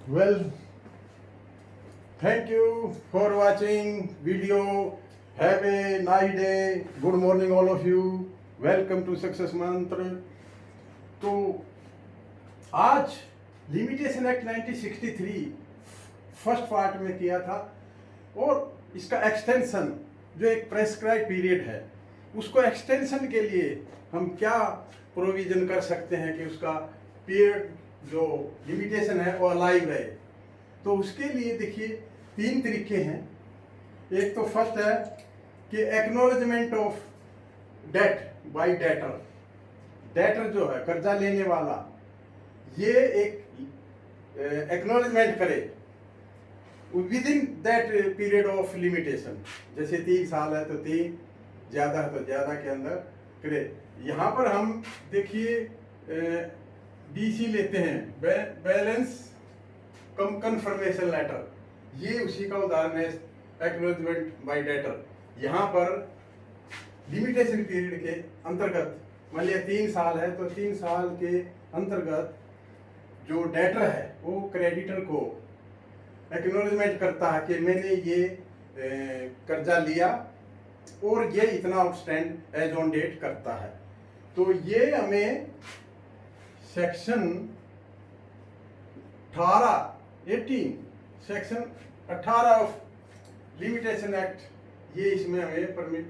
Well, thank you for watching video. Have a nice day. Good morning, all of you. Welcome to Success Mantra. तो आज limitation act 1963 first part में किया था और इसका extension जो एक प्रेस्क्राइब पीरियड है उसको एक्सटेंशन के लिए हम क्या प्रोविजन कर सकते हैं कि उसका पीरियड जो लिमिटेशन है वो अलाइव रहे। तो उसके लिए देखिए 3 तरीके हैं। एक तो फर्स्ट है कि acknowledgement of debt by debtor. Debtor जो है कर्जा लेने वाला ये एक एक्नॉलेजमेंट करे within that period of limitation. जैसे 3 साल है तो 3, ज़्यादा है तो ज़्यादा के अंदर करे। यहाँ पर हम देखिए BC लेते हैं, बैलेंस कम कन्फर्मेशन लेटर, ये उसी का उदाहरण है एक्नॉलेजमेंट बाय डेटर। यहाँ पर लिमिटेशन पीरियड के अंतर्गत मान लिया 3 साल है तो 3 साल के अंतर्गत जो डेटर है वो क्रेडिटर को एक्नॉलेजमेंट करता है कि मैंने ये कर्जा लिया और ये इतना आउटस्टैंड एज ऑन डेट करता है। तो ये हमें section 18 section 18 of limitation act ये इसमें हमें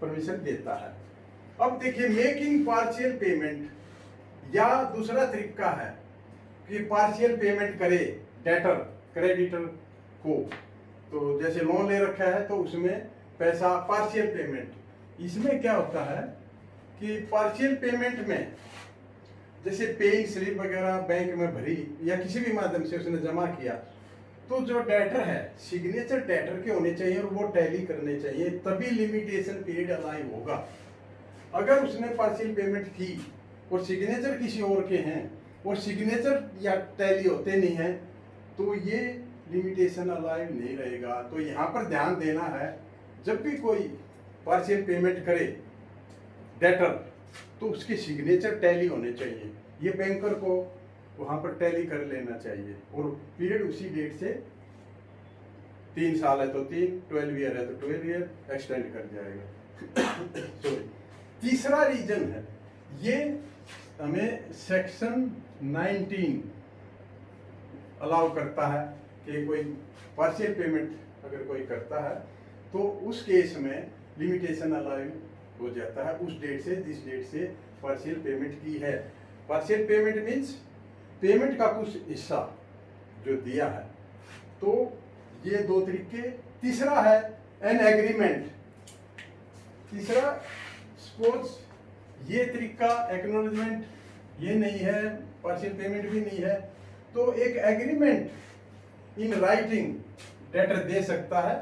परमिशन देता है। अब देखिए मेकिंग पार्शियल पेमेंट या दूसरा तरीका है कि पार्शियल पेमेंट करे डेटर क्रेडिटर को। तो जैसे लोन ले रखा है तो उसमें पैसा पार्शियल पेमेंट, इसमें क्या होता है कि पार्शियल पेमेंट में जैसे पेइंग स्लिप वगैरह बैंक में भरी या किसी भी माध्यम से उसने जमा किया तो जो डेटर है सिग्नेचर डेटर के होने चाहिए और वो टैली करने चाहिए, तभी लिमिटेशन पीरियड अलाइव होगा। अगर उसने पार्शियल पेमेंट की और सिग्नेचर किसी और के हैं और सिग्नेचर या टैली होते नहीं हैं तो ये लिमिटेशन अलाइव नहीं रहेगा। तो यहाँ पर ध्यान देना है, जब भी कोई पार्शियल पेमेंट करे डेटर तो उसके सिग्नेचर टैली होने चाहिए। ये बैंकर को वहाँ पर टैली कर लेना चाहिए और पीरियड उसी डेट से 3 साल है तो 3, 12 ईयर है तो 12 ईयर एक्सटेंड कर जाएगा। सॉरी, तीसरा रीजन है ये हमें सेक्शन 19 अलाउ करता है कि कोई पार्शियल पेमेंट अगर कोई करता है तो उस केस में लिमिटेशन अलाइव हो जाता है उस डेट से जिस डेट से पार्शियल पेमेंट की है। पार्शियल पेमेंट मीन्स पेमेंट का कुछ हिस्सा जो दिया है। तो ये 2 तरीके। तीसरा है एन एग्रीमेंट। तीसरा सपोज ये तरीका एक्नॉलेजमेंट ये नहीं है, पार्शियल पेमेंट भी नहीं है, तो एक एग्रीमेंट इन राइटिंग डेटर दे सकता है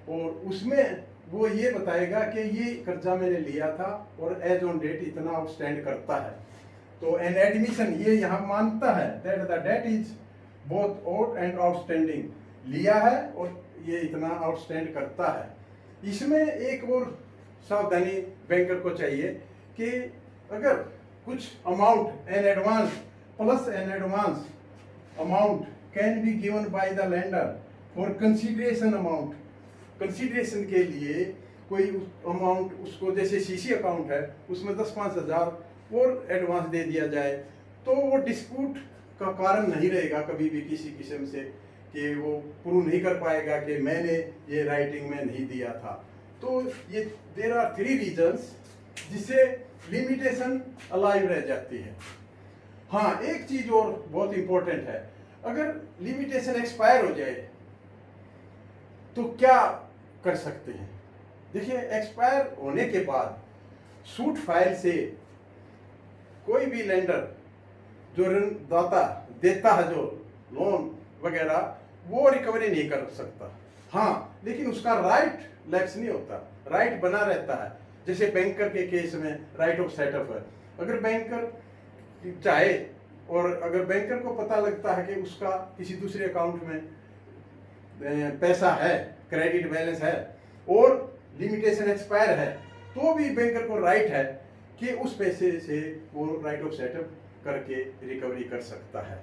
और उसमें वो ये बताएगा कि ये कर्जा मैंने लिया था और एज ऑन डेट इतना आउटस्टैंड करता है। तो एन एडमिशन ये यहाँ मानता है that the debt is both owed and outstanding, लिया है और ये इतना आउटस्टैंड करता है। इसमें एक और सावधानी बैंकर को चाहिए कि अगर कुछ amount an advance plus an advance amount can be given by the lender for consideration amount, consideration के लिए कोई अमाउंट उसको, जैसे CC अकाउंट है उसमें 10-5 हज़ार और एडवांस दे दिया जाए तो वो डिस्प्यूट का कारण नहीं रहेगा कभी भी किसी किस्म से कि वो प्रूव नहीं कर पाएगा कि मैंने ये राइटिंग में नहीं दिया था। तो ये देयर आर 3 रीजंस जिससे लिमिटेशन अलाइव रह जाती है। हाँ, एक चीज और बहुत इंपॉर्टेंट है, अगर लिमिटेशन एक्सपायर हो जाए तो क्या कर सकते हैं। देखिए एक्सपायर होने के बाद सूट फाइल से कोई भी लेंडर जो ऋणदाता देता है जो लोन वगैरह वो रिकवरी नहीं कर सकता। हाँ, लेकिन उसका राइट लैप्स नहीं होता, राइट बना रहता है। जैसे बैंकर के केस में राइट ऑफ सेटअप है। अगर बैंकर चाहे और अगर बैंकर को पता लगता है कि उसका किसी दूसरे अकाउंट में पैसा है, क्रेडिट बैलेंस है और लिमिटेशन एक्सपायर है, तो भी बैंकर को राइट है कि उस पैसे से वो राइट ऑफ सेटअप करके रिकवरी कर सकता है।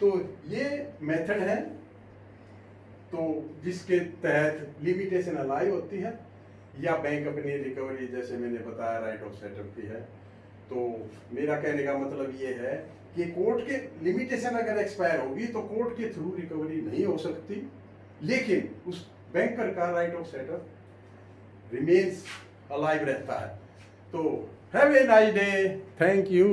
तो ये मेथड है तो जिसके तहत लिमिटेशन अलाइ होती है, या बैंक अपनी रिकवरी जैसे मैंने बताया राइट ऑफ सेटअप की है। तो मेरा कहने का मतलब ये है कि कोर्ट के लिमिटेशन अगर एक्सपायर होगी तो कोर्ट के थ्रू रिकवरी नहीं हो सकती, लेकिन उस बैंकर का right of setup remains alive रहता है। तो have a nice day, thank you.